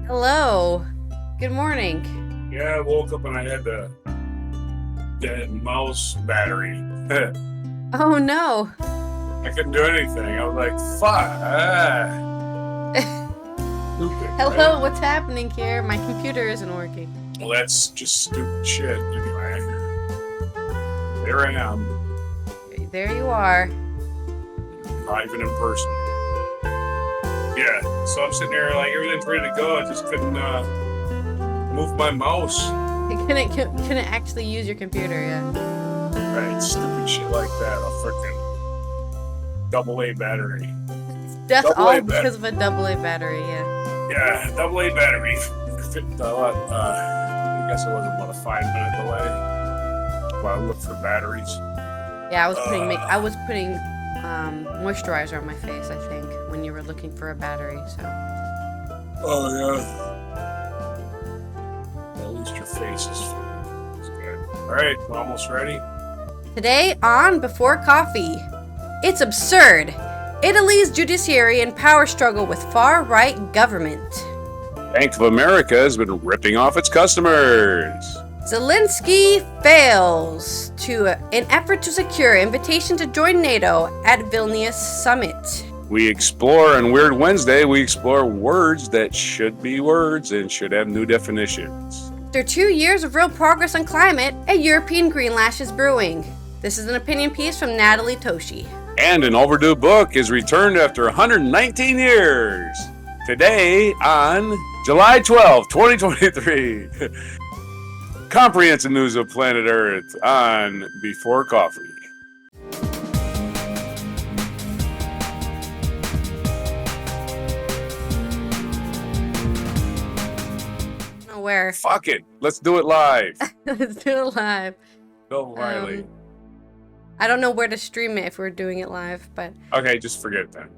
Hello. Good morning. Yeah, I woke up and I had the dead mouse battery. Oh no. I couldn't do anything. I was like, fuck. Stupid. Hello, Right? what's happening here? My computer isn't working. Well, that's just stupid shit. Anyway, there I am. There you are. Not even in person. Yeah, so I'm sitting there like everything's ready to go. I just couldn't move my mouse. You couldn't actually use your computer yet. Right, stupid shit like that. A freaking AA battery. That's AA all because of a AA battery, yeah. Yeah, AA battery. Fit a lot. I guess it was about a 5-minute delay while I looked for batteries. Yeah, I was putting moisturizer on my face, I think, when you were looking for a battery, so. Oh yeah. At least your face is good. Alright, we're almost ready. Today on Before Coffee, it's absurd. Italy's judiciary in power struggle with far-right government. Bank of America has been ripping off its customers. Zelenskiy fails in effort to secure invitation to join NATO at Vilnius summit. We explore on Weird Wednesday, we explore words that should be words and should have new definitions. After 2 years of real progress on climate, a European Greenlash is brewing. This is an opinion piece from Natalie Toshi. And an overdue book is returned after 119 years. Today on July 12, 2023. Comprehensive news of planet Earth on Before Coffee. Where? Fuck it. Let's do it live. Let's do it live. Bill Riley. I don't know where to stream it if we're doing it live, but... Okay, just forget it then.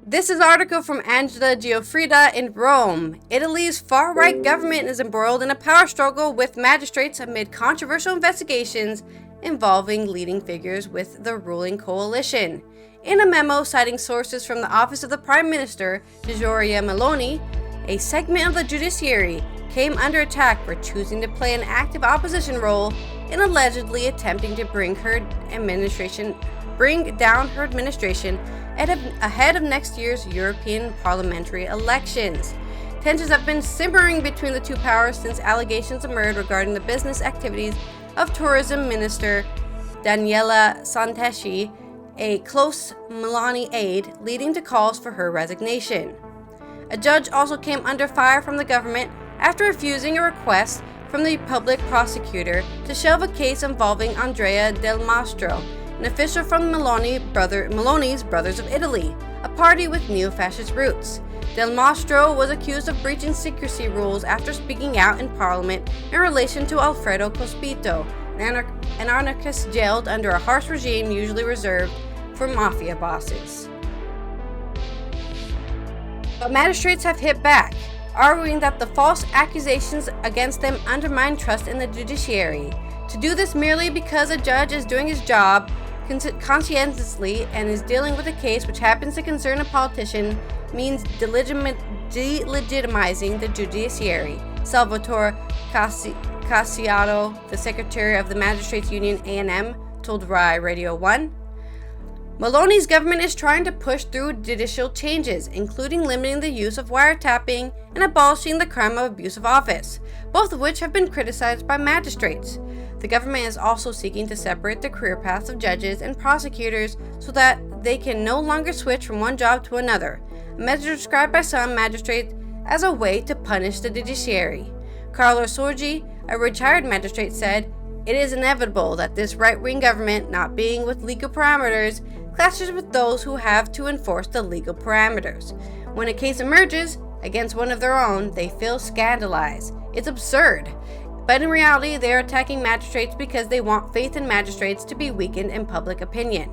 This is an article from Angela Giuffrida in Rome. Italy's far-right government is embroiled in a power struggle with magistrates amid controversial investigations involving leading figures with the ruling coalition. In a memo citing sources from the office of the Prime Minister, Giorgia Meloni, a segment of the judiciary came under attack for choosing to play an active opposition role in allegedly attempting to bring down her administration ahead of next year's European parliamentary elections. Tensions have been simmering between the two powers since allegations emerged regarding the business activities of Tourism Minister Daniela Santeschi, a close Meloni aide, leading to calls for her resignation. A judge also came under fire from the government after refusing a request from the public prosecutor to shelve a case involving Andrea Del Mastro, an official from Meloni's Brothers of Italy, a party with neo-fascist roots. Del Mastro was accused of breaching secrecy rules after speaking out in Parliament in relation to Alfredo Cospito, an anarchist jailed under a harsh regime usually reserved for mafia bosses. But magistrates have hit back, arguing that the false accusations against them undermine trust in the judiciary. To do this merely because a judge is doing his job conscientiously and is dealing with a case which happens to concern a politician means delegitimizing the judiciary. Salvatore Cassiato, the secretary of the Magistrates Union A&M, told Rai Radio 1. Meloni's government is trying to push through judicial changes, including limiting the use of wiretapping and abolishing the crime of abuse of office, both of which have been criticized by magistrates. The government is also seeking to separate the career paths of judges and prosecutors so that they can no longer switch from one job to another, a measure described by some magistrates as a way to punish the judiciary. Carlo Sorgi, a retired magistrate, said, "It is inevitable that this right-wing government, not being with legal parameters, clashes with those who have to enforce the legal parameters. When a case emerges against one of their own, they feel scandalized. It's absurd. But in reality, they are attacking magistrates because they want faith in magistrates to be weakened in public opinion."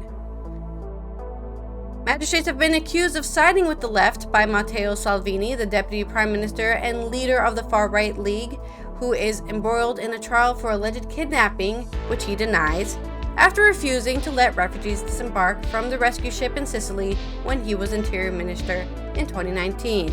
Magistrates have been accused of siding with the left by Matteo Salvini, the deputy prime minister and leader of the far-right League, who is embroiled in a trial for alleged kidnapping, which he denies, after refusing to let refugees disembark from the rescue ship in Sicily when he was Interior Minister in 2019.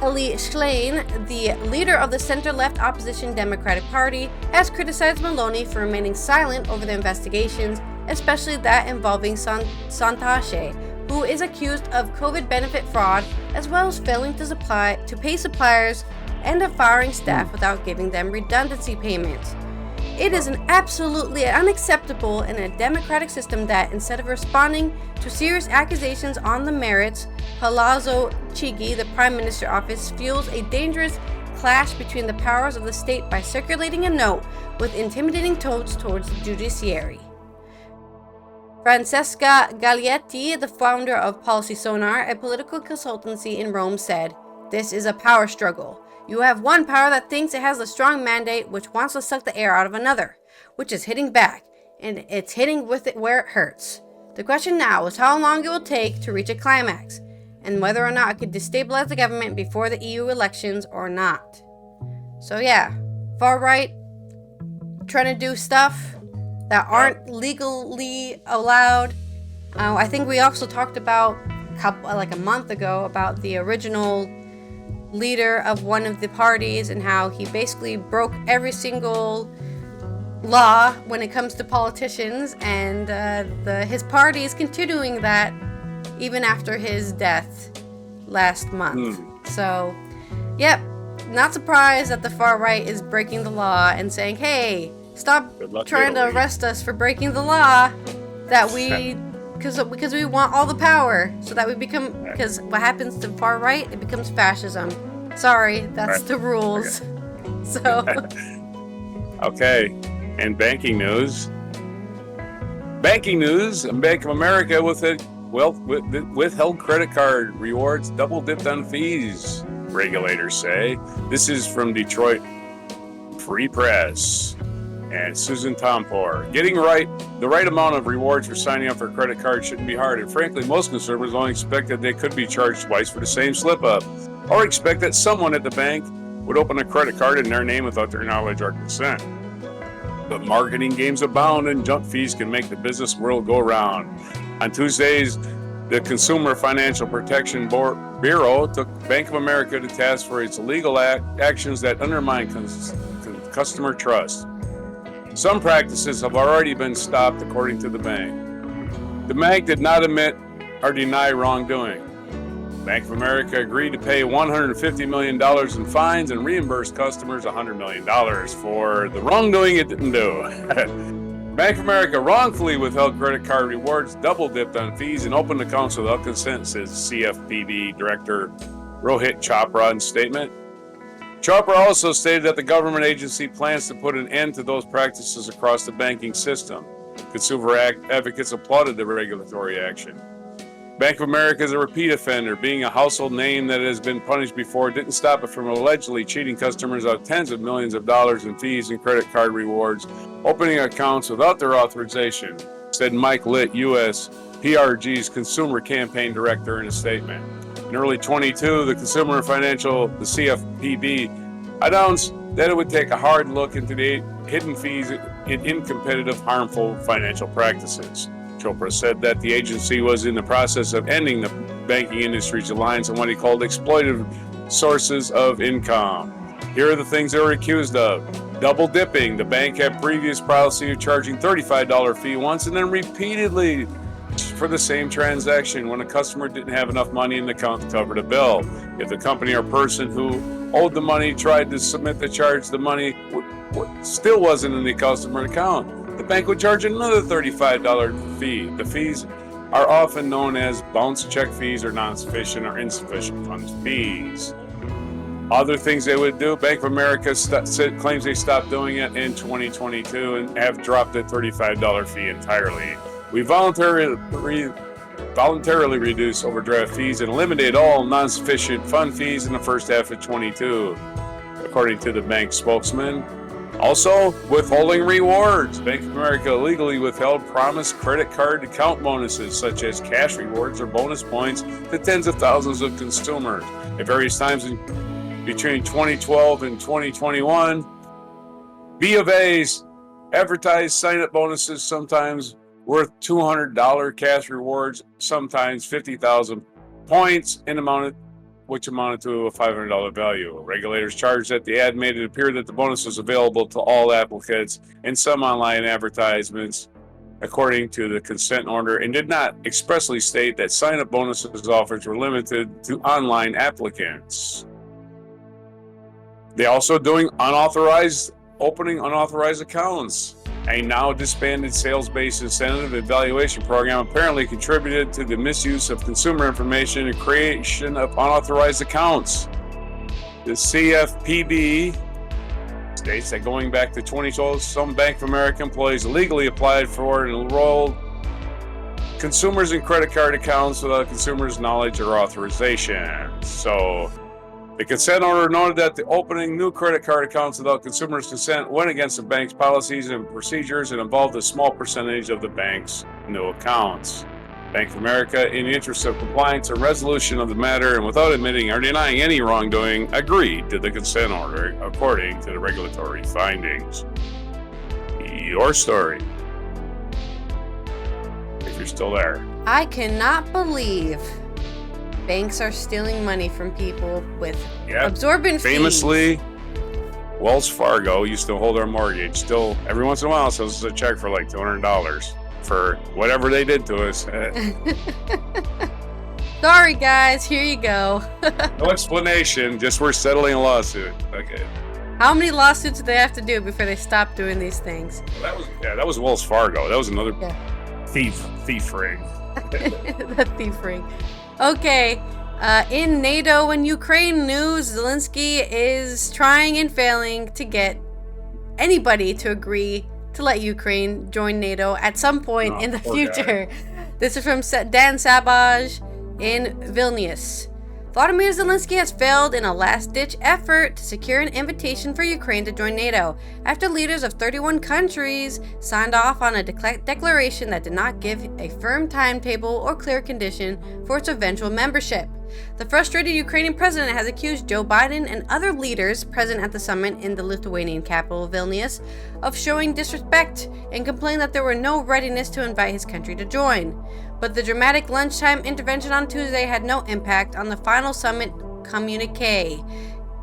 Eli Schlein, the leader of the center-left opposition Democratic Party, has criticized Meloni for remaining silent over the investigations, especially that involving Santace, who is accused of COVID benefit fraud, as well as failing to pay suppliers and of firing staff without giving them redundancy payments. It is absolutely unacceptable in a democratic system that, instead of responding to serious accusations on the merits, Palazzo Chigi, the Prime Minister's office, fuels a dangerous clash between the powers of the state by circulating a note with intimidating tones towards the judiciary. Francesca Gaglietti, the founder of Policy Sonar, a political consultancy in Rome, said, "This is a power struggle. You have one power that thinks it has a strong mandate which wants to suck the air out of another, which is hitting back, and it's hitting with it where it hurts. The question now is how long it will take to reach a climax, and whether or not it could destabilize the government before the EU elections or not." So yeah, far right trying to do stuff that aren't legally allowed. I think we also talked about a month ago about the original leader of one of the parties and how he basically broke every single law when it comes to politicians, and his party is continuing that even after his death last month. So, yep, not surprised that the far right is breaking the law and saying, hey, stop trying to arrest us for breaking the law that we because we want all the power, so that we become, because what happens to far right, it becomes fascism. Sorry, that's the rules. Okay. So okay, and banking news, Bank of America withheld credit card rewards, double dipped on fees, regulators say. This is from Detroit Free Press. And Susan Tompor, getting the right amount of rewards for signing up for a credit card shouldn't be hard. And frankly, most consumers only expect that they could be charged twice for the same slip up, or expect that someone at the bank would open a credit card in their name without their knowledge or consent. But marketing games abound, and junk fees can make the business world go round. On Tuesdays, the Consumer Financial Protection Bureau took Bank of America to task for its illegal actions that undermine customer trust. Some practices have already been stopped, according to the bank. The bank did not admit or deny wrongdoing. Bank of America agreed to pay $150 million in fines and reimburse customers $100 million for the wrongdoing it didn't do. Bank of America wrongfully withheld credit card rewards, double dipped on fees, and opened accounts without consent, says CFPB Director Rohit Chopra in a statement. Chopra also stated that the government agency plans to put an end to those practices across the banking system. Consumer advocates applauded the regulatory action. Bank of America is a repeat offender. Being a household name that has been punished before didn't stop it from allegedly cheating customers out of tens of millions of dollars in fees and credit card rewards, opening accounts without their authorization, said Mike Litt, U.S. PRG's Consumer Campaign Director, in a statement. In early 22, the Consumer Financial, the CFPB, announced that it would take a hard look into the hidden fees in incompetitive, harmful financial practices. Chopra said that the agency was in the process of ending the banking industry's reliance on what he called exploitative sources of income. Here are the things they were accused of. Double dipping. The bank had previous policy of charging $35 fee once and then repeatedly for the same transaction when a customer didn't have enough money in the account to cover the bill. If the company or person who owed the money tried to submit the charge, the money still wasn't in the customer account. The bank would charge another $35 fee. The fees are often known as bounce check fees or non-sufficient or insufficient funds fees. Other things they would do, Bank of America claims they stopped doing it in 2022 and have dropped the $35 fee entirely. We voluntarily reduced overdraft fees and eliminated all non-sufficient fund fees in the first half of 22, according to the bank spokesman. Also, withholding rewards. Bank of America illegally withheld promised credit card account bonuses, such as cash rewards or bonus points, to tens of thousands of consumers. At various times between 2012 and 2021, B of A's advertised sign-up bonuses, sometimes worth $200 cash rewards, sometimes 50,000 points, which amounted to a $500 value. Regulators charged that the ad made it appear that the bonus was available to all applicants in some online advertisements, according to the consent order, and did not expressly state that sign-up bonuses offers were limited to online applicants. They're also doing opening unauthorized accounts. A now disbanded sales-based incentive evaluation program apparently contributed to the misuse of consumer information and creation of unauthorized accounts. The CFPB states that going back to 2012, some Bank of America employees illegally applied for and enrolled consumers in credit card accounts without consumers' knowledge or authorization. So the consent order noted that the opening new credit card accounts without consumers' consent went against the bank's policies and procedures and involved a small percentage of the bank's new accounts. Bank of America, in the interest of compliance and resolution of the matter and without admitting or denying any wrongdoing, agreed to the consent order according to the regulatory findings. Your story. If you're still there. I cannot believe banks are stealing money from people with absorbent famously, fees. Wells Fargo used to hold our mortgage. Still, every once in a while, sends us a check for like $200 for whatever they did to us. Sorry, guys. Here you go. No explanation. Just we're settling a lawsuit. Okay. How many lawsuits do they have to do before they stop doing these things? Well, that was Wells Fargo. That was another thief ring. The thief ring. Okay, in NATO and Ukraine news, Zelenskiy is trying and failing to get anybody to agree to let Ukraine join NATO at some point in the future. This is from Dan Sabaj in Vilnius. Volodymyr Zelenskiy has failed in a last-ditch effort to secure an invitation for Ukraine to join NATO after leaders of 31 countries signed off on a declaration that did not give a firm timetable or clear condition for its eventual membership. The frustrated Ukrainian president has accused Joe Biden and other leaders present at the summit in the Lithuanian capital Vilnius of showing disrespect and complained that there were no readiness to invite his country to join. But the dramatic lunchtime intervention on Tuesday had no impact on the final summit communique,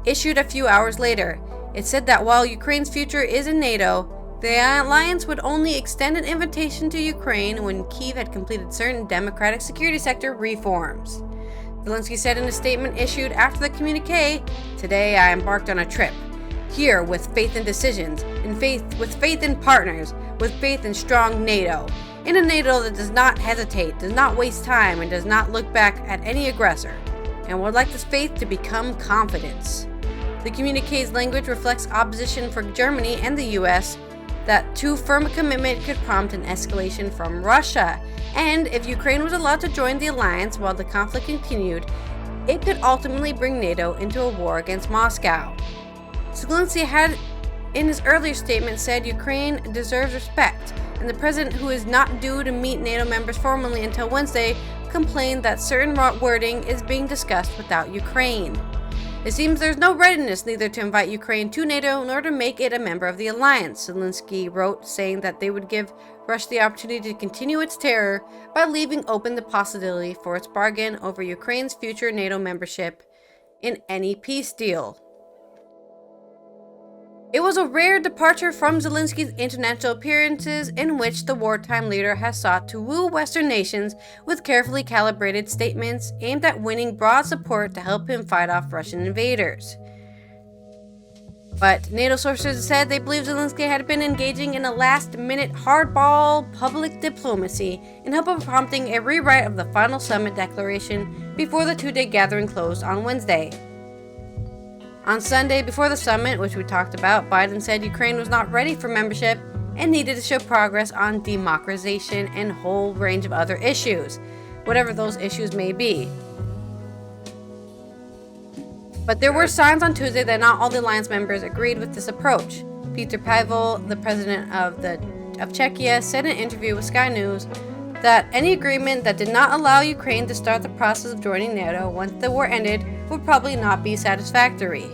issued a few hours later. It said that while Ukraine's future is in NATO, the alliance would only extend an invitation to Ukraine when Kyiv had completed certain democratic security sector reforms. Zelenskiy said in a statement issued after the communique, "Today I embarked on a trip, here with faith in decisions, with faith in partners, with faith in strong NATO. In a NATO that does not hesitate, does not waste time, and does not look back at any aggressor, and would like this faith to become confidence." The communique's language reflects opposition for Germany and the US that too firm a commitment could prompt an escalation from Russia, and if Ukraine was allowed to join the alliance while the conflict continued, it could ultimately bring NATO into a war against Moscow. Zelenskiy had, in his earlier statement, said Ukraine deserves respect, and the president, who is not due to meet NATO members formally until Wednesday, complained that certain wording is being discussed without Ukraine. It seems there's no readiness neither to invite Ukraine to NATO nor to make it a member of the alliance, Zelenskiy wrote, saying that they would give Russia the opportunity to continue its terror by leaving open the possibility for its bargain over Ukraine's future NATO membership in any peace deal. It was a rare departure from Zelenskiy's international appearances in which the wartime leader has sought to woo Western nations with carefully calibrated statements aimed at winning broad support to help him fight off Russian invaders. But NATO sources said they believe Zelenskiy had been engaging in a last-minute hardball public diplomacy in hope of prompting a rewrite of the final summit declaration before the two-day gathering closed on Wednesday. On Sunday, before the summit, which we talked about, Biden said Ukraine was not ready for membership and needed to show progress on democratization and a whole range of other issues, whatever those issues may be. But there were signs on Tuesday that not all the alliance members agreed with this approach. Petr Pavel, the president of Czechia, said in an interview with Sky News that any agreement that did not allow Ukraine to start the process of joining NATO once the war ended would probably not be satisfactory.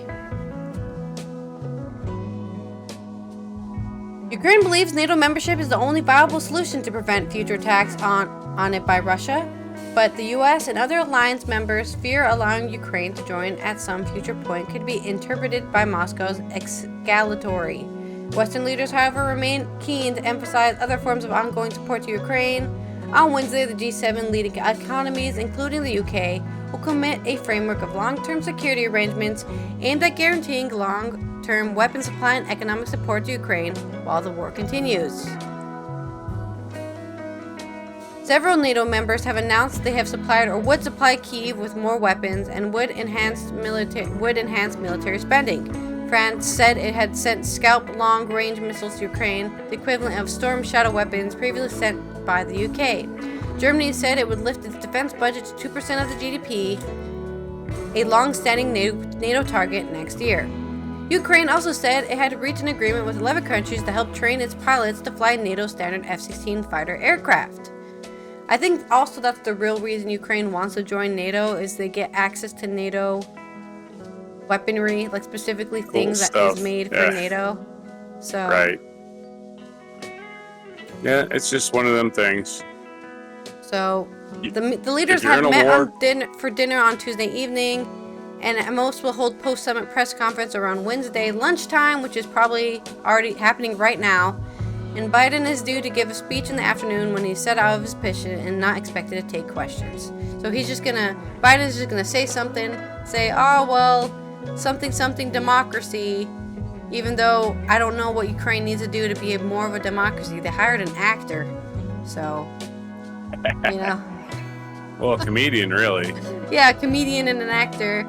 Ukraine believes NATO membership is the only viable solution to prevent future attacks on it by Russia, but the U.S. and other alliance members fear allowing Ukraine to join at some future point could be interpreted by Moscow as escalatory. Western leaders, however, remain keen to emphasize other forms of ongoing support to Ukraine. On Wednesday, the G7 leading economies, including the UK, will commit a framework of long-term security arrangements aimed at guaranteeing long-term weapon supply and economic support to Ukraine while the war continues. Several NATO members have announced they have supplied or would supply Kyiv with more weapons and would enhance military spending. France said it had sent Scalp long-range missiles to Ukraine, the equivalent of Storm Shadow weapons previously sent by the UK. Germany said it would lift its defense budget to 2% of the GDP, a long-standing NATO target, next year. Ukraine also said it had reached an agreement with 11 countries to help train its pilots to fly NATO standard F-16 fighter aircraft. I think also that's the real reason Ukraine wants to join NATO, is they get access to NATO weaponry, like specifically things that is made for NATO. So right. Yeah, it's just one of them things. So the leaders had met for dinner on Tuesday evening, and at most will hold post-summit press conference around Wednesday lunchtime, which is probably already happening right now. And Biden is due to give a speech in the afternoon when he's set out of his position and not expected to take questions. So Biden's just gonna say something, oh well, something democracy, even though I don't know what Ukraine needs to do to be more of a democracy. They hired an actor, so, you know. Well, a comedian, really. Yeah, a comedian and an actor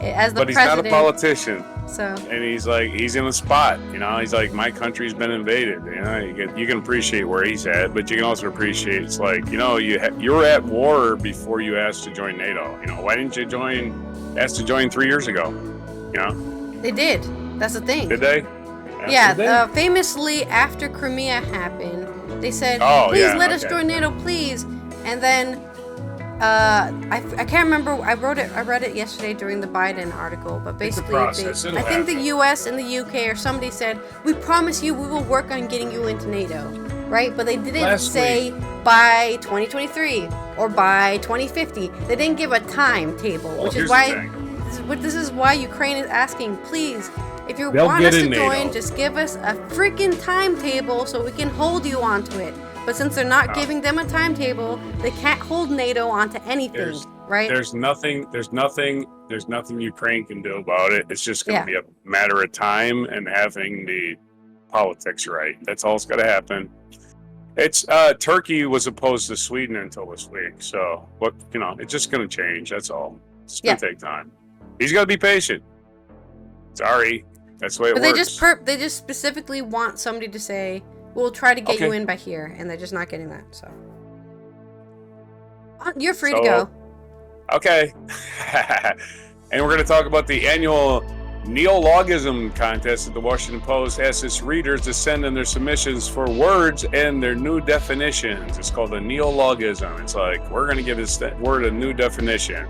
as the president. But he's not a politician. So. And he's in a spot, you know. He's like, my country's been invaded. You know, you can appreciate where he's at, but you can also appreciate it's like, you know, you're at war before you asked to join NATO. You know, why didn't you ask to join 3 years ago? You know. They did. That's the thing. Did they? Yeah. Famously, after Crimea happened, they said, "Please let us join NATO, please." And then. I can't remember. I read it yesterday during the Biden article, but basically, I think the U.S. and the U.K. or somebody said, "We promise you, we will work on getting you into NATO," right? But they didn't say by 2023 or by 2050. They didn't give a timetable, which is why this is why Ukraine is asking, please, if you want us to join, just give us a freaking timetable so we can hold you onto it. But since they're not giving them a timetable, they can't hold NATO onto anything, right? There's nothing Ukraine can do about it. It's just going to be a matter of time and having the politics right. That's all that's got to happen. It's Turkey was opposed to Sweden until this week, so it's just going to change. That's all. It's going to take time. He's got to be patient. Sorry, that's the way it works. They just specifically want somebody to say, we'll try to get you in by here, and they're just not getting that. So you're free to go. Okay. And we're going to talk about the annual neologism contest that the Washington Post asks its readers to send in their submissions for words and their new definitions. It's called a neologism. It's like, we're going to give this word a new definition.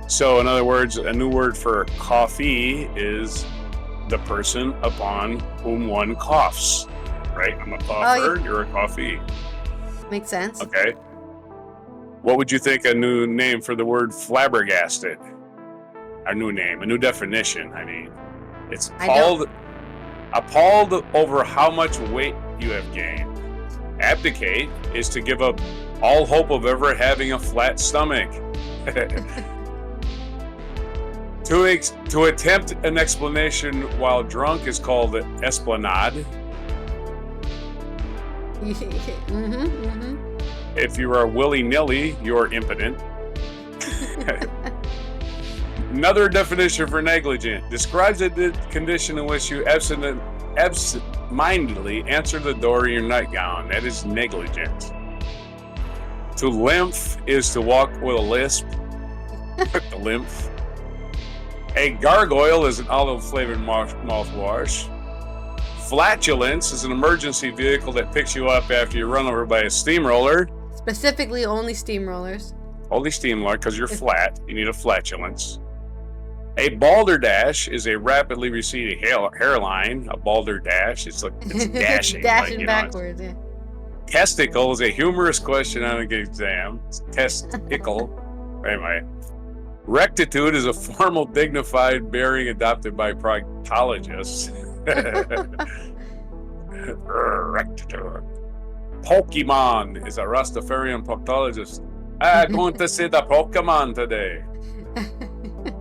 So, in other words, a new word for coffee is the person upon whom one coughs. Right? I'm a cougher, you're a coffee. Makes sense. Okay. What would you think a new name for the word flabbergasted? A new name, a new definition, I mean. It's appalled over how much weight you have gained. Abdicate is to give up all hope of ever having a flat stomach. To attempt an explanation while drunk is called esplanade. If you are willy-nilly, you're impotent. Another definition for negligent describes a condition in which you absent-mindedly answer the door in your nightgown. That is negligent. To lymph is to walk with a lisp. The lymph. A gargoyle is an olive-flavored mouthwash. Flatulence is an emergency vehicle that picks you up after you're run over by a steamroller. Specifically, only steamrollers. Only steamroller, because you're flat. You need a flatulence. A balderdash is a rapidly receding hairline. A balderdash, it's dashing. Dashing backwards, yeah. Testicle is a humorous question on an exam. Testicle. Anyway. Rectitude is a formal, dignified bearing adopted by proctologists. Rectitude. Pokemon is a Rastafarian proctologist. I'm going to see the Pokemon today.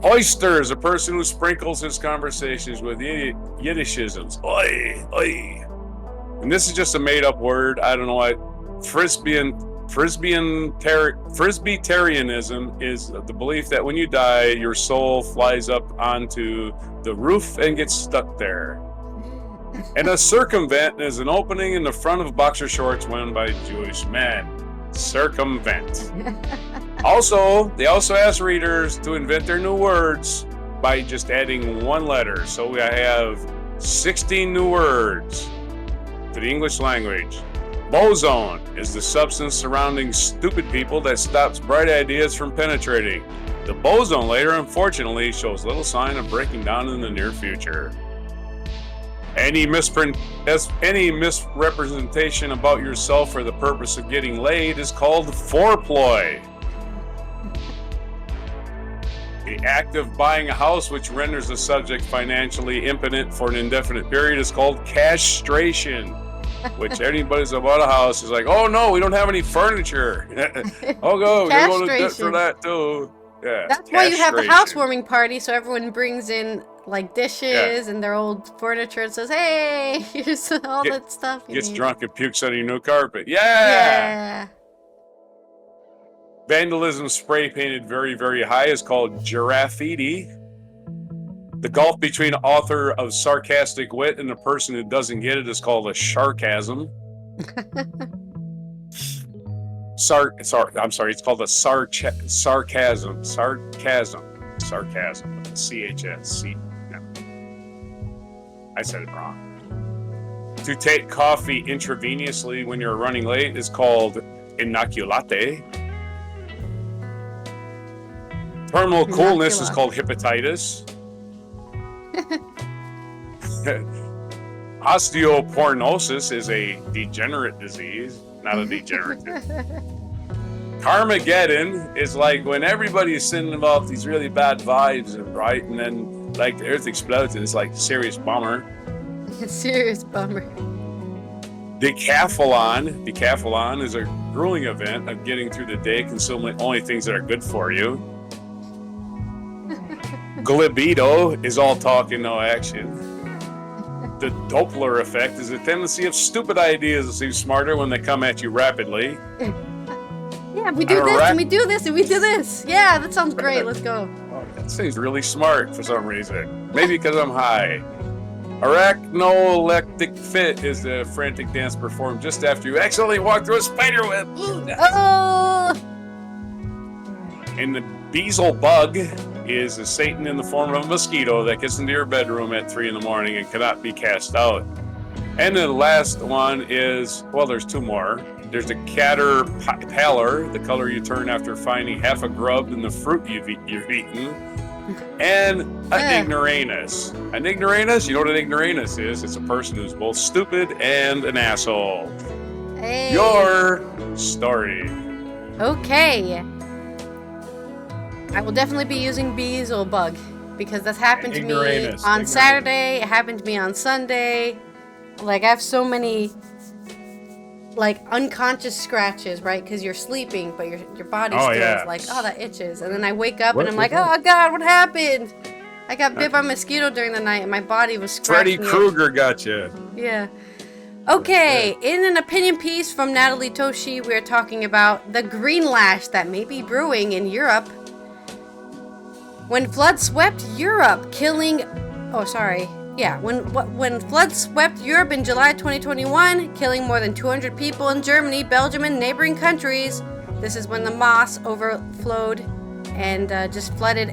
Oyster is a person who sprinkles his conversations with Yiddishisms. Oi, oi. And this is just a made-up word. I don't know what. Frisbeetarianism is the belief that when you die, your soul flies up onto the roof and gets stuck there. And a circumvent is an opening in the front of boxer shorts worn by Jewish men. Circumvent. They also ask readers to invent their new words by just adding one letter. So we have 16 new words to the English language. Boson is the substance surrounding stupid people that stops bright ideas from penetrating. The boson layer, unfortunately, shows little sign of breaking down in the near future. Any misrepresentation about yourself for the purpose of getting laid is called foreplay. The act of buying a house which renders the subject financially impotent for an indefinite period is called castration. Which anybody's about a house is like, oh no, we don't have any furniture. Oh no, you're going to debt for that too. Yeah. That's why you have the housewarming party, so everyone brings in like dishes and their old furniture and says, hey, here's all that stuff. Gets drunk and pukes on your new carpet. Yeah. Vandalism spray painted very, very high is called graffiti. The gulf between author of sarcastic wit and the person who doesn't get it is called a sharkasm. It's called a sarcasm. CHS. No. I said it wrong. To take coffee intravenously when you're running late is called inoculate. Terminal coolness is called hepatitis. Osteoporosis is a degenerate disease, not a degenerative. Carmageddon is like when everybody's sending off these really bad vibes, right? And then like the earth explodes and it's like a serious bummer. Serious bummer. Decathlon is a grueling event of getting through the day consuming only things that are good for you. Libido is all talk and no action. The Doppler effect is a tendency of stupid ideas to seem smarter when they come at you rapidly. Yeah, we do this and we do this and we do this. Yeah, that sounds great. Let's go. Oh, that seems really smart for some reason. Maybe because I'm high. Arachnoleptic fit is the frantic dance performed just after you accidentally walk through a spider web. Oh! And the Beezle bug is a Satan in the form of a mosquito that gets into your bedroom at 3 a.m. and cannot be cast out. And the last one is, well, there's two more. There's a caterpillar, the color you turn after finding half a grub in the fruit you've eaten. And an ignoramus. An ignoramus, you know what an ignoramus is? It's a person who's both stupid and an asshole. Hey. Your story. Okay. I will definitely be using Beezle bug because that's happened to me on Saturday. It happened to me on Sunday. Like I have so many like unconscious scratches, right? Because you're sleeping, but your body still is like, oh, that itches. And then I wake up and I'm like, oh God, what happened? I got bit by a mosquito during the night and my body was scratching. Freddy Krueger got you. Yeah. Okay, in an opinion piece from Natalie Toshi, we're talking about the Greenlash that may be brewing in Europe. When floods swept Europe, when floods swept Europe in July 2021, killing more than 200 people in Germany, Belgium, and neighboring countries. This is when the Maas overflowed and just flooded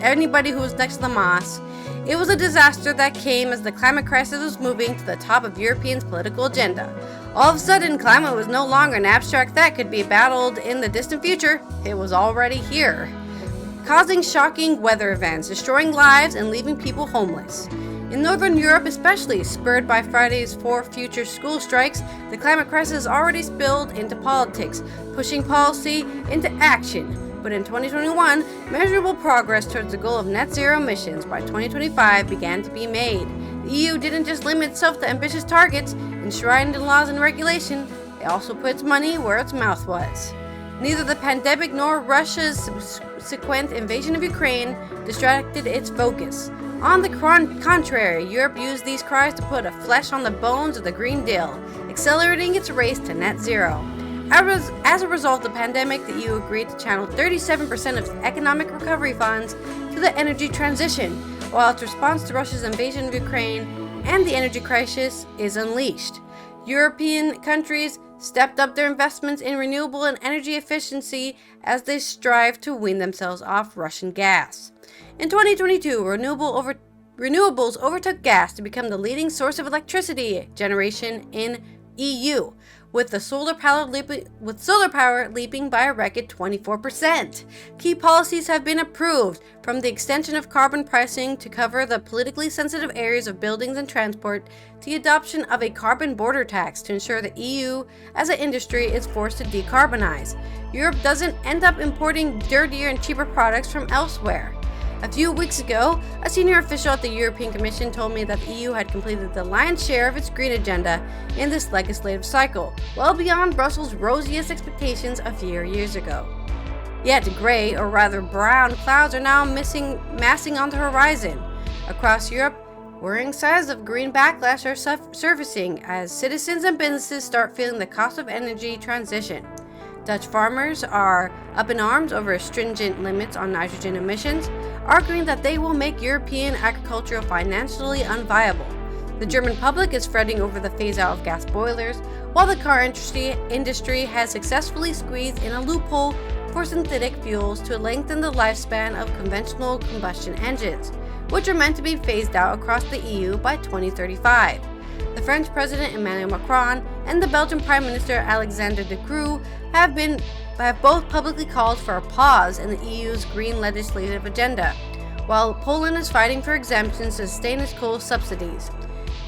anybody who was next to the Maas. It was a disaster that came as the climate crisis was moving to the top of Europeans' political agenda. All of a sudden, climate was no longer an abstract that could be battled in the distant future. It was already here. causing shocking weather events, destroying lives, and leaving people homeless. In Northern Europe especially, spurred by Friday's 4 future school strikes, the climate crisis has already spilled into politics, pushing policy into action. But in 2021, measurable progress towards the goal of net zero emissions by 2025 began to be made. The EU didn't just limit itself to ambitious targets enshrined in laws and regulation, it also put its money where its mouth was. Neither the pandemic nor Russia's subsequent invasion of Ukraine distracted its focus. On the contrary, Europe used these cries to put a flesh on the bones of the Green Deal, accelerating its race to net zero. As a result of the pandemic, the EU agreed to channel 37% of its economic recovery funds to the energy transition, while its response to Russia's invasion of Ukraine and the energy crisis is unleashed. European countries stepped up their investments in renewable and energy efficiency as they strive to wean themselves off Russian gas. In 2022, renewables overtook gas to become the leading source of electricity generation in EU, with solar power leaping by a record 24%. Key policies have been approved, from the extension of carbon pricing to cover the politically sensitive areas of buildings and transport, to the adoption of a carbon border tax to ensure the EU as an industry is forced to decarbonize. Europe doesn't end up importing dirtier and cheaper products from elsewhere. A few weeks ago, a senior official at the European Commission told me that the EU had completed the lion's share of its green agenda in this legislative cycle, well beyond Brussels' rosiest expectations a few years ago. Yet gray, or rather brown, clouds are now massing on the horizon. Across Europe, worrying signs of green backlash are surfacing as citizens and businesses start feeling the cost of energy transition. Dutch farmers are up in arms over stringent limits on nitrogen emissions, arguing that they will make European agriculture financially unviable. The German public is fretting over the phase-out of gas boilers, while the car industry has successfully squeezed in a loophole for synthetic fuels to lengthen the lifespan of conventional combustion engines, which are meant to be phased out across the EU by 2035. The French President Emmanuel Macron and the Belgian Prime Minister Alexander De Croo have both publicly called for a pause in the EU's green legislative agenda, while Poland is fighting for exemptions to stainless coal subsidies.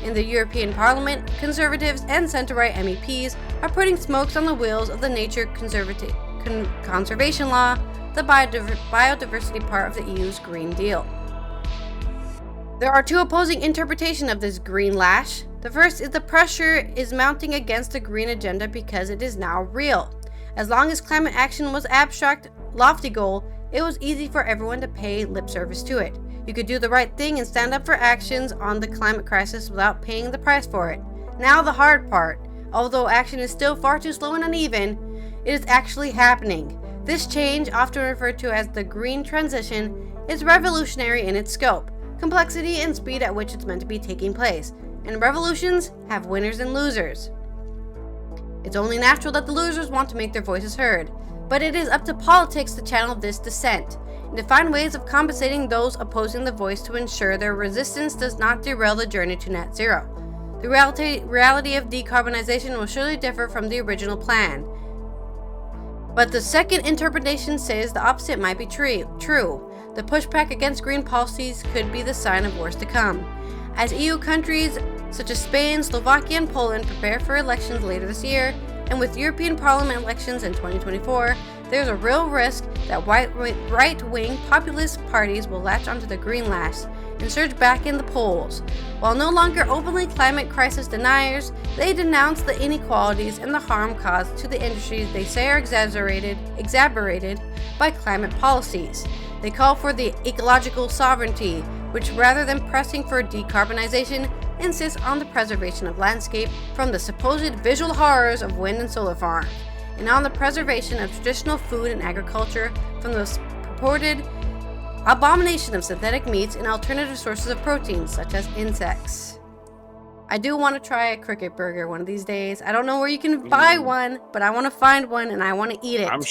In the European Parliament, Conservatives and centre-right MEPs are putting smokes on the wheels of the nature conservation law, the biodiversity part of the EU's Green Deal. There are two opposing interpretations of this Greenlash. The first is the pressure is mounting against the green agenda because it is now real. As long as climate action was abstract, lofty goal, it was easy for everyone to pay lip service to it. You could do the right thing and stand up for actions on the climate crisis without paying the price for it. Now the hard part. Although action is still far too slow and uneven, it is actually happening. This change, often referred to as the green transition, is revolutionary in its scope, complexity, and speed at which it's meant to be taking place. And revolutions have winners and losers. It's only natural that the losers want to make their voices heard, but it is up to politics to channel this dissent and to find ways of compensating those opposing the voice to ensure their resistance does not derail the journey to net zero. The reality of decarbonization will surely differ from the original plan, but the second interpretation says the opposite might be true. The pushback against green policies could be the sign of worse to come. As EU countries such as Spain, Slovakia, and Poland prepare for elections later this year, and with European Parliament elections in 2024, there's a real risk that right-wing populist parties will latch onto the Greenlash and surge back in the polls. While no longer openly climate crisis deniers, they denounce the inequalities and the harm caused to the industries they say are exacerbated by climate policies. They call for the ecological sovereignty, which rather than pressing for decarbonization, insists on the preservation of landscape from the supposed visual horrors of wind and solar farms, and on the preservation of traditional food and agriculture from the purported abomination of synthetic meats and alternative sources of protein, such as insects. I do want to try a cricket burger one of these days. I don't know where you can buy one, but I want to find one and I want to eat it. I'm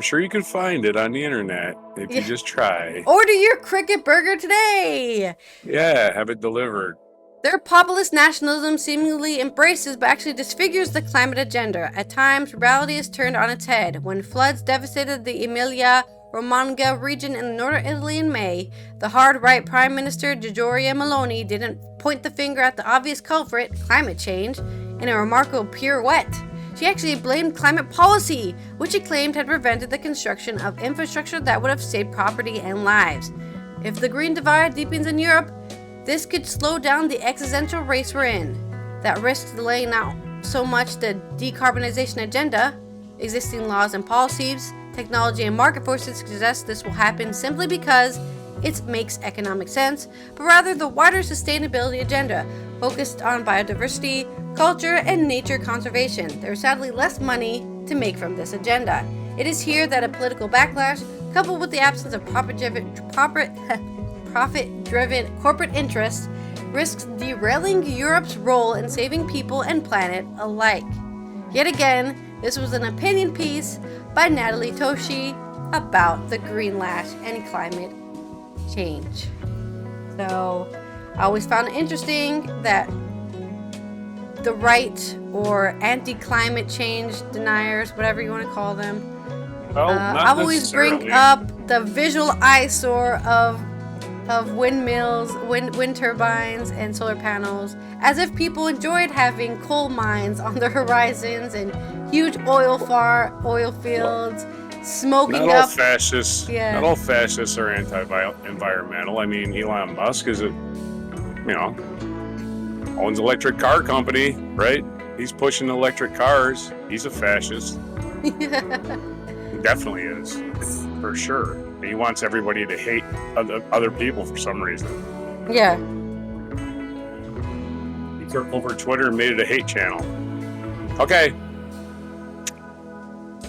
sure you can find it on the internet if you just try. Order your cricket burger today! Yeah, have it delivered. Their populist nationalism seemingly embraces but actually disfigures the climate agenda. At times, reality is turned on its head. When floods devastated the Emilia Romagna region in northern Italy in May, the hard-right Prime Minister Giorgia Meloni didn't point the finger at the obvious culprit, climate change, in a remarkable pirouette. She actually blamed climate policy, which she claimed had prevented the construction of infrastructure that would have saved property and lives. If the green divide deepens in Europe, this could slow down the existential race we're in, that risks delaying out so much the decarbonization agenda. Existing laws and policies, technology and market forces suggest this will happen simply because it makes economic sense, but rather the wider sustainability agenda focused on biodiversity, culture, and nature conservation. There is sadly less money to make from this agenda. It is here that a political backlash, coupled with the absence of profit-driven corporate interests, risks derailing Europe's role in saving people and planet alike. Yet again, this was an opinion piece by Natalie Toshi about the Greenlash and climate change. So, I always found it interesting that the right or anti-climate change deniers, whatever you want to call them, I always bring up the visual eyesore of windmills, wind turbines, and solar panels, as if people enjoyed having coal mines on their horizons and huge oil fields smoking not up. Not all fascists are anti-environmental. I mean, Elon Musk owns an electric car company, right? He's pushing electric cars. He's a fascist. He definitely is, for sure. He wants everybody to hate other people for some reason. Yeah. He took over Twitter and made it a hate channel. Okay.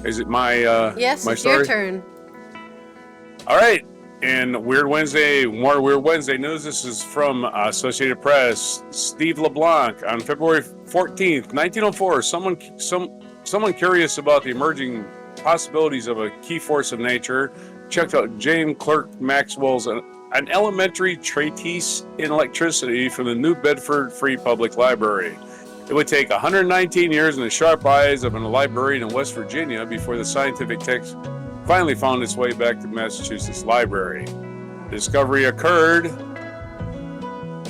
Is it my yes, my it's story? your turn. All right. And more Weird Wednesday news. This is from Associated Press. Steve LeBlanc on February 14th, 1904. Someone curious about the emerging possibilities of a key force of nature checked out James Clerk Maxwell's An Elementary Treatise in Electricity from the New Bedford Free Public Library. It would take 119 years and the sharp eyes of a librarian in West Virginia before the scientific text finally found its way back to Massachusetts Library. The discovery occurred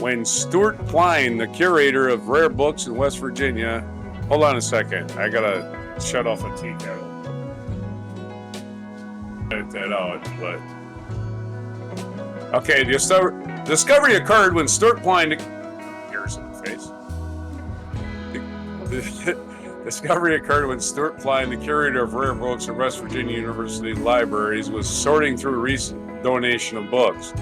when Stuart Klein, the curator of rare books in West Virginia... Hold on a second. I gotta shut off a tea kettle. Edit that out, but... Okay, the discovery occurred when Stuart Klein... Here's in the face. The discovery occurred when Stuart Klein, the curator of rare books at West Virginia University Libraries, was sorting through a recent donation of books.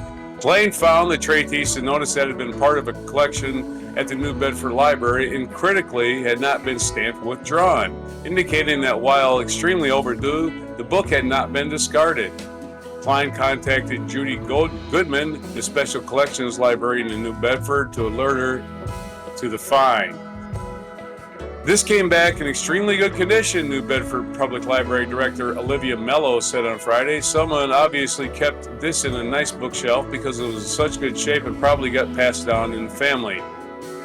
Klein found the treatise and noticed that it had been part of a collection at the New Bedford Library and critically had not been stamped withdrawn, indicating that while extremely overdue, the book had not been discarded. Klein contacted Judy Goodman, the Special Collections Librarian in New Bedford, to alert her to the find. This came back in extremely good condition, New Bedford Public Library Director Olivia Mello said on Friday. Someone obviously kept this in a nice bookshelf because it was in such good shape and probably got passed down in the family.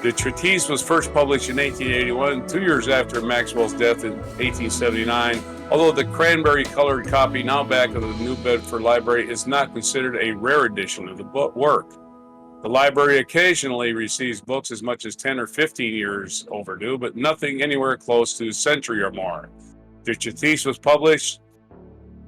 The treatise was first published in 1881, 2 years after Maxwell's death in 1879, although the cranberry-colored copy now back of the New Bedford Library is not considered a rare edition of the work. The library occasionally receives books as much as 10 or 15 years overdue, but nothing anywhere close to a century or more. The treatise was published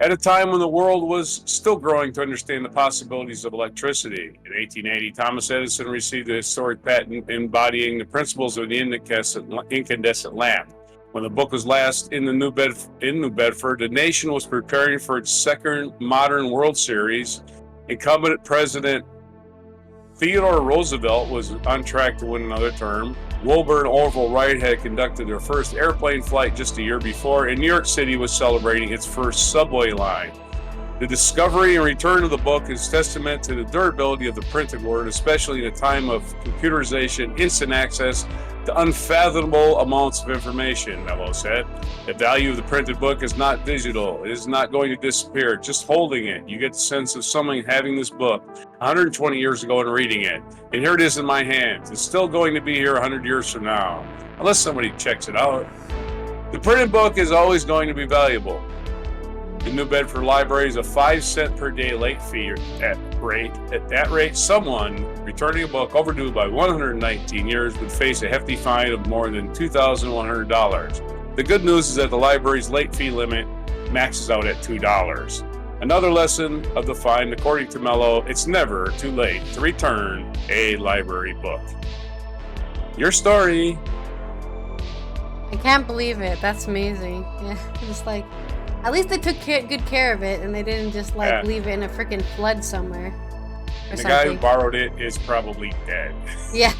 at a time when the world was still growing to understand the possibilities of electricity. In 1880, Thomas Edison received a historic patent embodying the principles of the incandescent lamp. When the book was last in New Bedford, the nation was preparing for its second modern World Series. Incumbent President Theodore Roosevelt was on track to win another term. Wilbur and Orville Wright had conducted their first airplane flight just a year before, and New York City was celebrating its first subway line. The discovery and return of the book is testament to the durability of the printed word, especially in a time of computerization, instant access to unfathomable amounts of information, Mello said. The value of the printed book is not digital. It is not going to disappear. Just holding it, you get the sense of someone having this book 120 years ago and reading it. And here it is in my hands. It's still going to be here 100 years from now, unless somebody checks it out. The printed book is always going to be valuable. In New Bedford libraries, a 5-cent per day late fee at that rate, someone returning a book overdue by 119 years would face a hefty fine of more than $2,100. The good news is that the library's late fee limit maxes out at $2. Another lesson of the fine, according to Mello, it's never too late to return a library book. Your story. I can't believe it. That's amazing. Yeah, just like, at least they took good care of it, and they didn't just leave it in a freaking flood somewhere. The guy who borrowed it is probably dead. Yeah.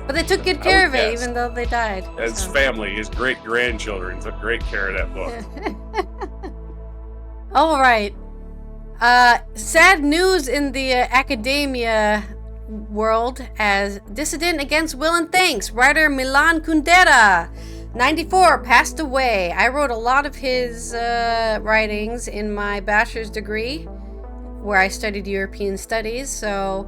But they took good care of it, even though they died. His family, his great-grandchildren, took great care of that book. All right. Sad news in the academia world as dissident against will and thanks. Writer Milan Kundera, 94, passed away. I wrote a lot of his writings in my bachelor's degree, where I studied European studies, so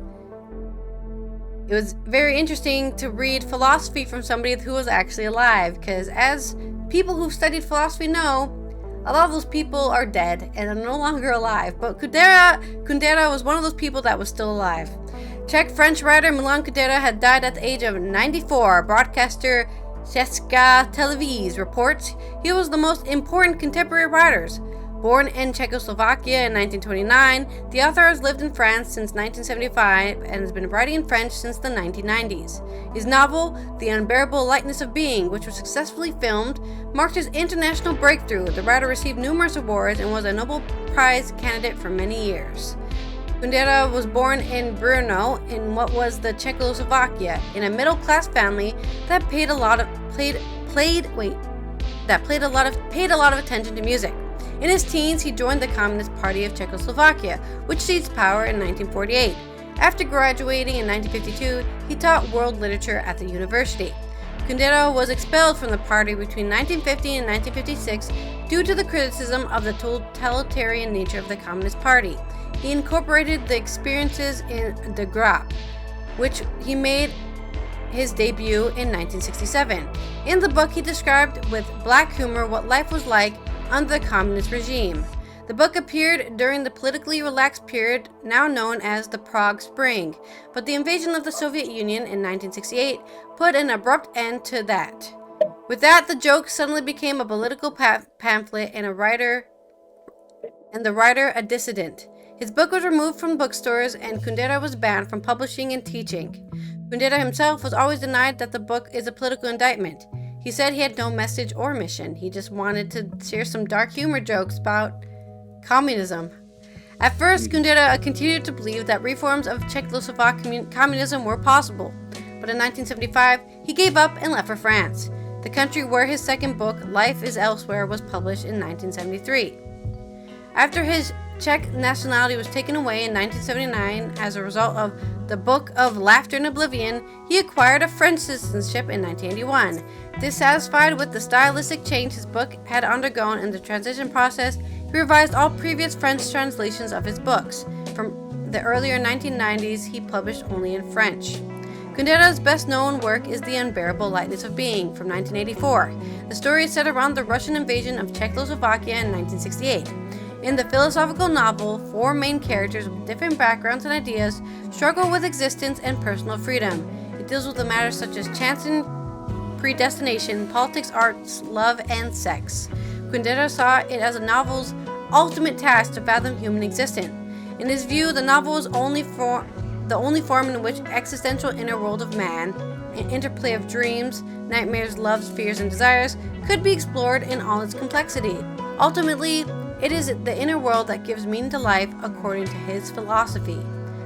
it was very interesting to read philosophy from somebody who was actually alive, because as people who've studied philosophy know, a lot of those people are dead and are no longer alive, but Kundera was one of those people that was still alive. Czech-French writer Milan Kundera had died at the age of 94. Broadcaster Česká televize reports he was the most important contemporary writers. Born in Czechoslovakia in 1929, the author has lived in France since 1975 and has been writing in French since the 1990s. His novel, The Unbearable Lightness of Being, which was successfully filmed, marked his international breakthrough. The writer received numerous awards and was a Nobel Prize candidate for many years. Kundera was born in Brno, in what was the Czechoslovakia, in a middle-class family that paid a lot of attention to music. In his teens, he joined the Communist Party of Czechoslovakia, which seized power in 1948. After graduating in 1952, he taught world literature at the university. Kundera was expelled from the party between 1950 and 1956 due to the criticism of the totalitarian nature of the Communist Party. He incorporated the experiences in De Graaf, which he made his debut in 1967. In the book, he described with black humor what life was like under the communist regime. The book appeared during the politically relaxed period now known as the Prague Spring, but the invasion of the Soviet Union in 1968 put an abrupt end to that. With that, the joke suddenly became a political pamphlet and the writer a dissident. His book was removed from bookstores and Kundera was banned from publishing and teaching. Kundera himself was always denied that the book is a political indictment. He said he had no message or mission. He just wanted to share some dark humor jokes about communism. At first, Kundera continued to believe that reforms of Czechoslovak communism were possible, but in 1975, he gave up and left for France, the country where his second book, Life is Elsewhere, was published in 1973. After his Czech nationality was taken away in 1979 as a result of the Book of Laughter and Oblivion, he acquired a French citizenship in 1981. Dissatisfied with the stylistic change his book had undergone in the transition process, he revised all previous French translations of his books. From the earlier 1990s, he published only in French. Kundera's best-known work is The Unbearable Lightness of Being from 1984. The story is set around the Russian invasion of Czechoslovakia in 1968. In the philosophical novel, 4 main characters with different backgrounds and ideas struggle with existence and personal freedom. It deals with the matters such as chance and predestination, politics, arts, love, and sex. Kundera saw it as a novel's ultimate task to fathom human existence. In his view, the novel is the only form in which existential inner world of man, an interplay of dreams, nightmares, loves, fears, and desires, could be explored in all its complexity. Ultimately, it is the inner world that gives meaning to life according to his philosophy.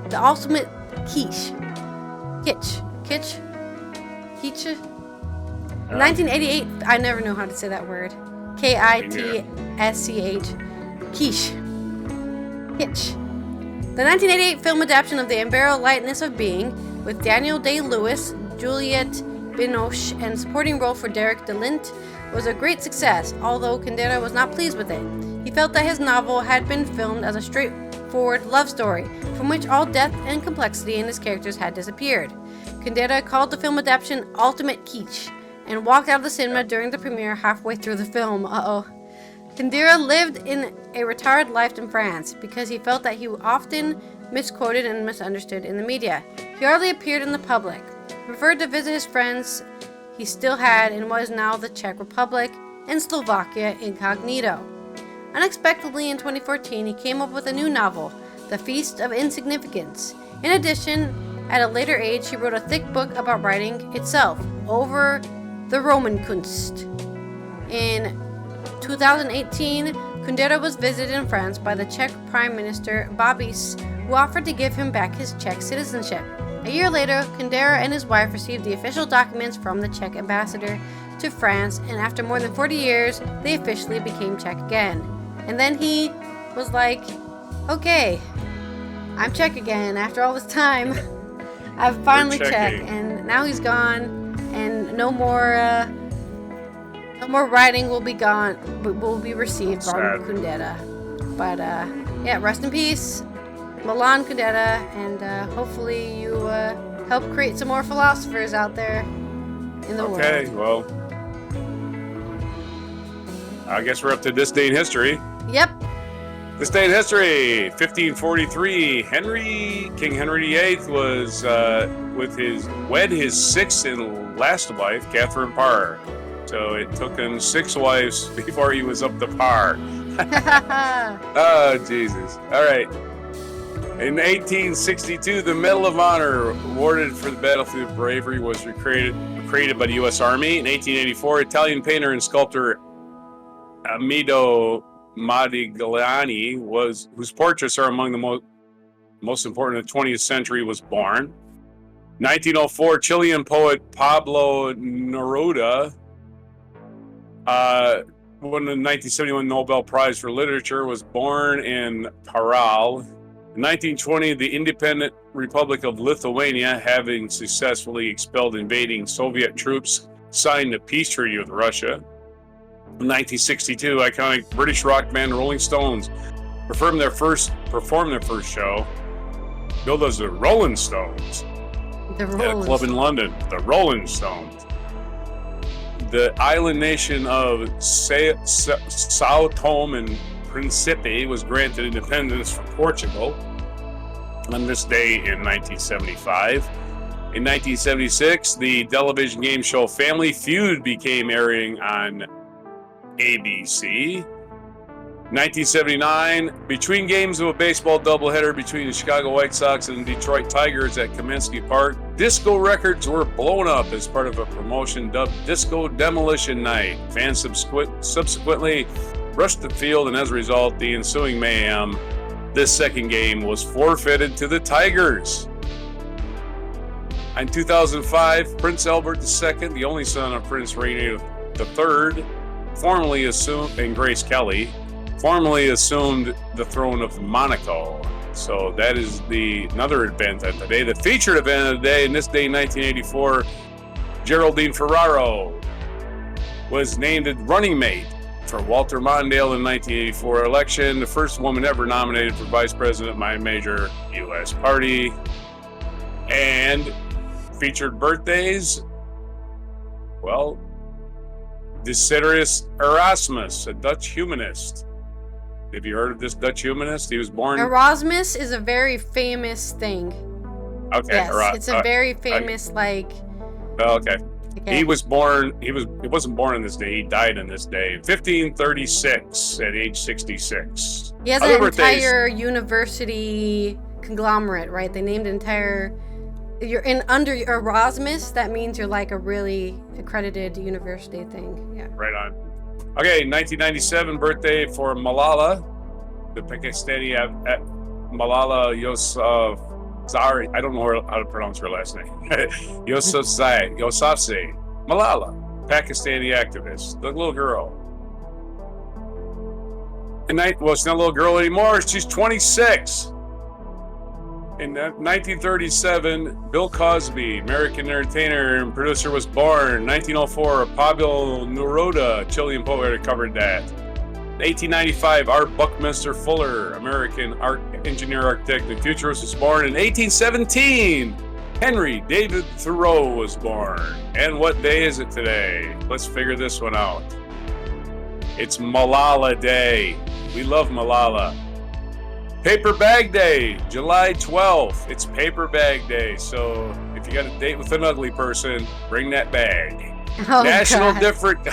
The ultimate kitsch. In 1988, I never know how to say that word. Kitsch. Kitsch. The 1988 film adaptation of The Unbearable Lightness of Being, with Daniel Day-Lewis, Juliette Binoche, and supporting role for Derek DeLint, was a great success, although Kundera was not pleased with it. He felt that his novel had been filmed as a straightforward love story, from which all depth and complexity in his characters had disappeared. Kundera called the film adaptation ultimate kitsch, and walked out of the cinema during the premiere halfway through the film. Kundera lived in a retired life in France because he felt that he often misquoted and misunderstood in the media. He hardly appeared in the public. He preferred to visit his friends he still had in what is now the Czech Republic and Slovakia incognito. Unexpectedly, in 2014, he came up with a new novel, The Feast of Insignificance. In addition, at a later age, he wrote a thick book about writing itself, Over the Romankunst. In 2018, Kundera was visited in France by the Czech Prime Minister Babiš, who offered to give him back his Czech citizenship. A year later, Kundera and his wife received the official documents from the Czech ambassador to France, and after more than 40 years, they officially became Czech again. And then he was like, okay, I'm Czech again after all this time. I've finally Czech, and now he's gone, and no more writing will be received from Kundera. But yeah, rest in peace, Milan Kundera, and hopefully you help create some more philosophers out there in the world. Okay, well, I guess we're up to this day in history. Yep. This day in history, 1543, King Henry VIII was wed his sixth and last wife, Catherine Parr. So it took him 6 wives before he was up to par. Oh, Jesus. All right. In 1862, the Medal of Honor awarded for the battlefield of bravery was created by the U.S. Army. In 1884, Italian painter and sculptor Amedeo Modigliani, whose portraits are among the most important of the 20th century, was born. 1904, Chilean poet Pablo Neruda won the 1971 Nobel Prize for Literature, was born in Paral. In 1920, the independent Republic of Lithuania, having successfully expelled invading Soviet troops, signed a peace treaty with Russia. In 1962, iconic British rock band Rolling Stones performed their first show, billed as the Rolling Stones, at a club in London. The Rolling Stones. The island nation of Sao Tome and Principe was granted independence from Portugal on this day in 1975. In 1976, the television game show Family Feud began airing on ABC. 1979, between games of a baseball doubleheader between the Chicago White Sox and the Detroit Tigers at Kaminsky Park, disco records were blown up as part of a promotion dubbed Disco Demolition Night. Fans subsequently rushed the field, and as a result, the ensuing mayhem, this second game was forfeited to the Tigers. In 2005, Prince Albert II, the only son of Prince Rainier III, and Grace Kelly, formally assumed the throne of Monaco. So that is another event of the day. The featured event of the day, in this day in 1984, Geraldine Ferraro was named running mate for Walter Mondale in 1984 election, the first woman ever nominated for vice president by a major U.S. party. And featured birthdays, well, Desiderius Erasmus, a Dutch humanist. Have you heard of this Dutch humanist? He was born... Erasmus is a very famous thing. Okay. Yes, it's a very famous, okay. He wasn't born on this day. He died on this day. 1536 at age 66. He has an entire university conglomerate, right? They named an entire... You're under Erasmus, that means you're like a really accredited university thing. Yeah. Right on. Okay, 1997 birthday for Malala, the Pakistani Malala Yousafzai. I don't know how to pronounce her last name. Yousafzai. Malala, Pakistani activist, the little girl. She's not a little girl anymore. She's 26. In 1937, Bill Cosby, American entertainer and producer, was born. 1904, Pablo Neruda, Chilean poet, covered that. 1895, Art Buckminster Fuller, American art engineer, architect, and futurist, was born. In 1817, Henry David Thoreau was born. And what day is it today? Let's figure this one out. It's Malala Day. We love Malala. Paper Bag Day, July 12th. It's Paper Bag Day. So if you got a date with an ugly person, bring that bag. Oh, National God. Different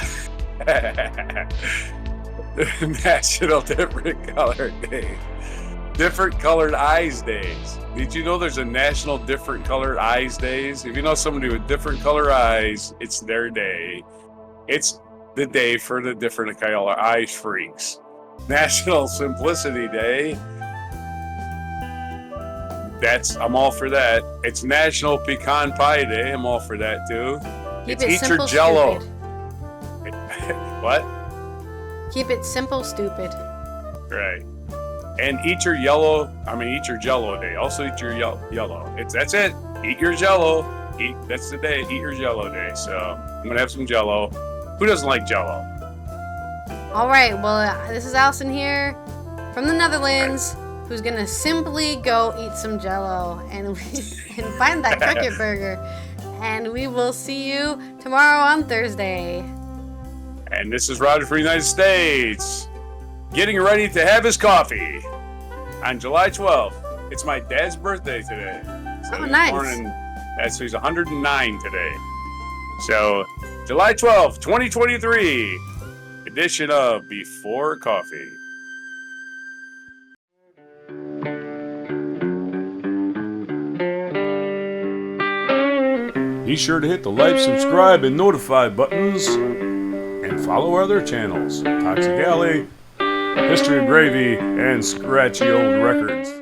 National Different Colored Day. Different Colored Eyes Days. Did you know there's a National Different Colored Eyes Days? If you know somebody with different color eyes, it's their day. It's the day for the different color eyes freaks. National Simplicity Day. I'm all for that. It's National Pecan Pie Day. I'm all for that too. Keep It's it Eat simple, Your Jello. stupid. What? Keep it simple, stupid. Right. And eat your Jello Day. Also eat your yellow. That's it. Eat your Jello. That's the day. Eat your Jello Day. So I'm gonna have some Jello. Who doesn't like Jello? All right. Well, this is Allison here from the Netherlands, who's gonna simply go eat some Jello and find that cricket burger. And we will see you tomorrow on Thursday. And this is Roger from the United States, getting ready to have his coffee on July 12th. It's my dad's birthday today. So Oh, nice. So he's 109 today. So July 12th, 2023, edition of Before Coffee. Be sure to hit the like, subscribe, and notify buttons, and follow our other channels, Toxic Alley, History of Gravy, and Scratchy Old Records.